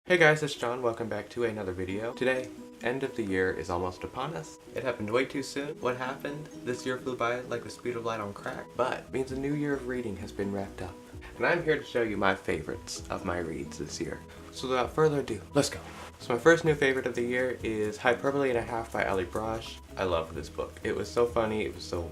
Hey guys, it's John. Welcome back to another video. Today, end of the year is almost upon us. It happened way too soon. What happened? This year flew by like the speed of light on crack, but it means a new year of reading has been wrapped up. And I'm here to show you my favorites of my reads this year. So without further ado, let's go. So my first new favorite of the year is Hyperbole and a Half by Ali Brosh. I love this book. It was so funny, it was so...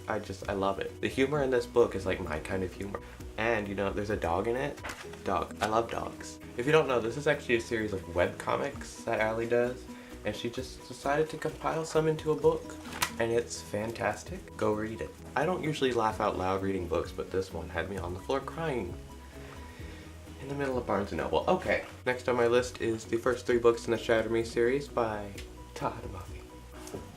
I love it. The humor in this book is like my kind of humor. And you know, there's a dog in it. Dog. I love dogs. If you don't know, this is actually a series of webcomics that Ali does. And she just decided to compile some into a book. And it's fantastic. Go read it. I don't usually laugh out loud reading books, but this one had me on the floor crying. In the middle of Barnes & Noble. Okay. Next on my list is the first 3 books in the Shatter Me series by Tahadamafi.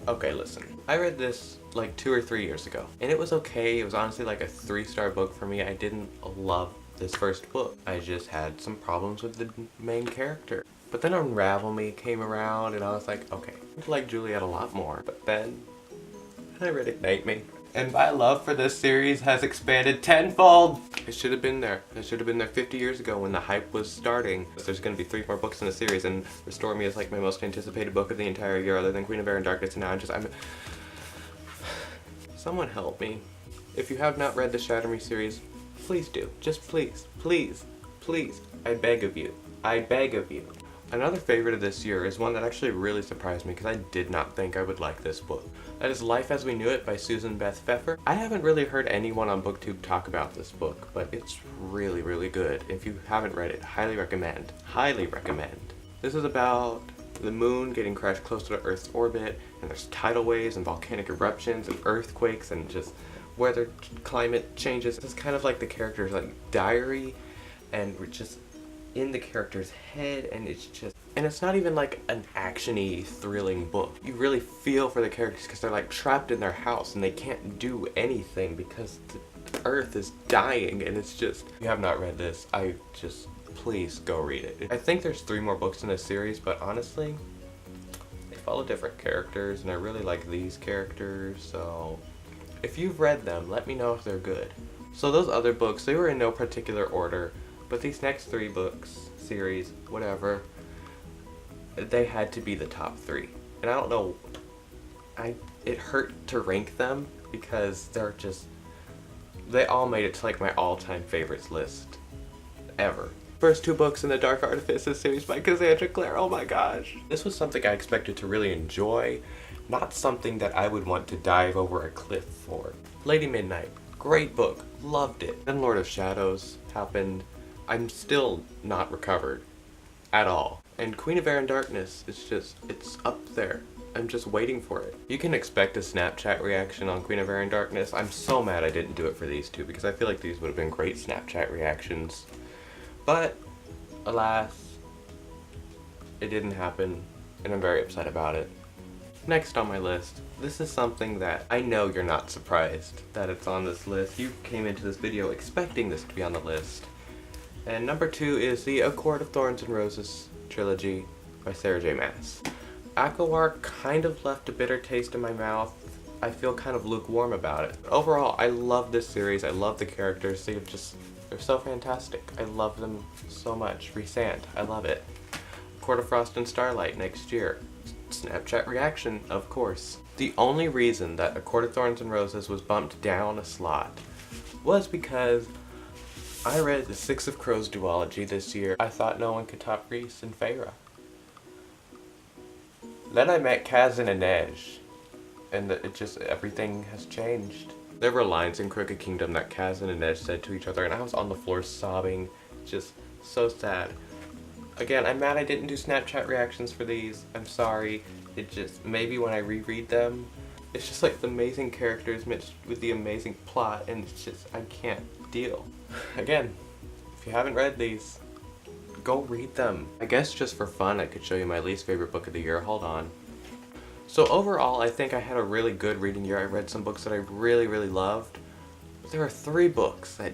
Okay, listen. I read this like 2 or 3 years ago, and it was okay. It was honestly like a 3-star book for me. I didn't love this first book. I just had some problems with the main character. But then Unravel Me came around, and I was like, okay, I like Juliet a lot more. But then I read Ignite Me, and my love for this series has expanded tenfold. It should have been there. It should have been there 50 years ago when the hype was starting. There's going to be 3 more books in the series, and Restore Me is like my most anticipated book of the entire year, other than Queen of Air and Darkness. And now I'm someone help me. If you have not read the Shatter Me series, please do. Just please, please, please. I beg of you. I beg of you. Another favorite of this year is one that actually really surprised me because I did not think I would like this book. That is Life as We Knew It by Susan Beth Pfeffer. I haven't really heard anyone on BookTube talk about this book, but it's really, really good. If you haven't read it, highly recommend. Highly recommend. This is about the moon getting crashed closer to Earth's orbit, and there's tidal waves and volcanic eruptions and earthquakes and just weather climate changes. It's kind of like the character's like diary, and we're just in the character's head, and it's not even like an action-y thrilling book. You really feel for the characters because they're like trapped in their house and they can't do anything because the earth is dying, and it's just, if you have not read this, please go read it. I think there's 3 more books in this series, but honestly, they follow different characters, and I really like these characters, so if you've read them, let me know if they're good. So those other books, they were in no particular order, but these next 3 books, series, whatever, they had to be the top 3. And I don't know, it hurt to rank them because they all made it to like my all-time favorites list ever. First 2 books in the Dark Artifices series by Cassandra Clare, oh my gosh. This was something I expected to really enjoy, not something that I would want to dive over a cliff for. Lady Midnight, great book, loved it. Then Lord of Shadows happened. I'm still not recovered at all. And Queen of Air and Darkness, it's up there. I'm just waiting for it. You can expect a Snapchat reaction on Queen of Air and Darkness. I'm so mad I didn't do it for these 2 because I feel like these would have been great Snapchat reactions. But, alas, it didn't happen, and I'm very upset about it. Next on my list, this is something that I know you're not surprised that it's on this list. You came into this video expecting this to be on the list. And number 2 is the A Court of Thorns and Roses trilogy by Sarah J. Maas. Akawar kind of left a bitter taste in my mouth. I feel kind of lukewarm about it. But overall, I love this series. I love the characters. They're so fantastic. I love them so much. Resand, I love it. Court of Frost and Starlight next year. Snapchat reaction, of course. The only reason that A Court of Thorns and Roses was bumped down a slot was because I read the Six of Crows duology this year. I thought no one could top Rhys and Feyre. Then I met Kaz and Inej, and everything has changed. There were lines in Crooked Kingdom that Kaz and Inej said to each other, and I was on the floor sobbing, just so sad. Again, I'm mad I didn't do Snapchat reactions for these. I'm sorry. Maybe when I reread them, it's just like the amazing characters mixed with the amazing plot, and I can't deal. Again, if you haven't read these, go read them. I guess just for fun, I could show you my least favorite book of the year. Hold on. So overall, I think I had a really good reading year. I read some books that I really, really loved. But there are 3 books that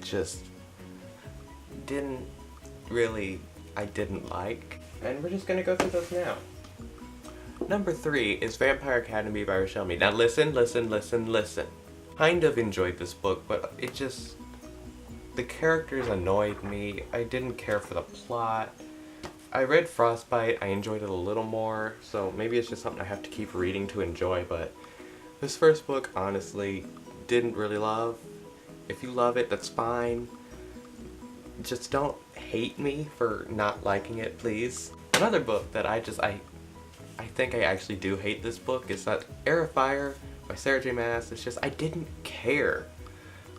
I didn't like. And we're just gonna go through those now. Number 3 is Vampire Academy by Rochelle Mead. Now listen. Kind of enjoyed this book, but the characters annoyed me. I didn't care for the plot. I read Frostbite, I enjoyed it a little more, so maybe it's just something I have to keep reading to enjoy, but this first book, honestly, didn't really love. If you love it, that's fine. Just don't hate me for not liking it, please. Another book that I think I actually do hate this book is that Air of Fire by Sarah J. Maas. It's just, I didn't care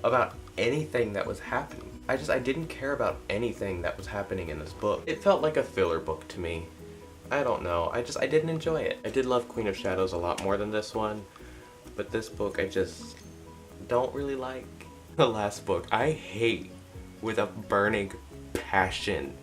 about anything that was happening. I didn't care about anything that was happening in this book. It felt like a filler book to me. I don't know, I didn't enjoy it. I did love Queen of Shadows a lot more than this one, but this book I just don't really like. The last book I hate with a burning passion.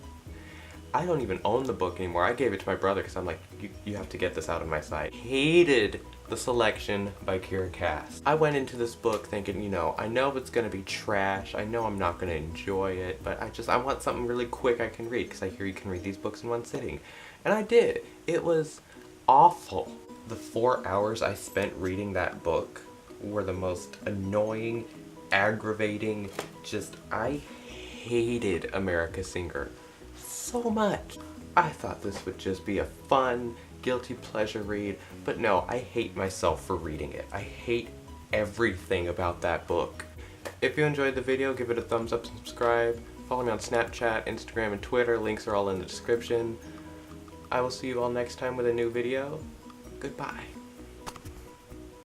I don't even own the book anymore. I gave it to my brother because I'm like, you have to get this out of my sight. Hated The Selection by Kira Cass. I went into this book thinking, you know, I know it's gonna be trash. I know I'm not gonna enjoy it, but I want something really quick I can read because I hear you can read these books in one sitting. And I did. It was awful. The 4 hours I spent reading that book were the most annoying, aggravating, I hated America Singer so much. I thought this would just be a fun, guilty pleasure read, but no, I hate myself for reading it. I hate everything about that book. If you enjoyed the video, give it a thumbs up and subscribe. Follow me on Snapchat, Instagram, and Twitter. Links are all in the description. I will see you all next time with a new video. Goodbye.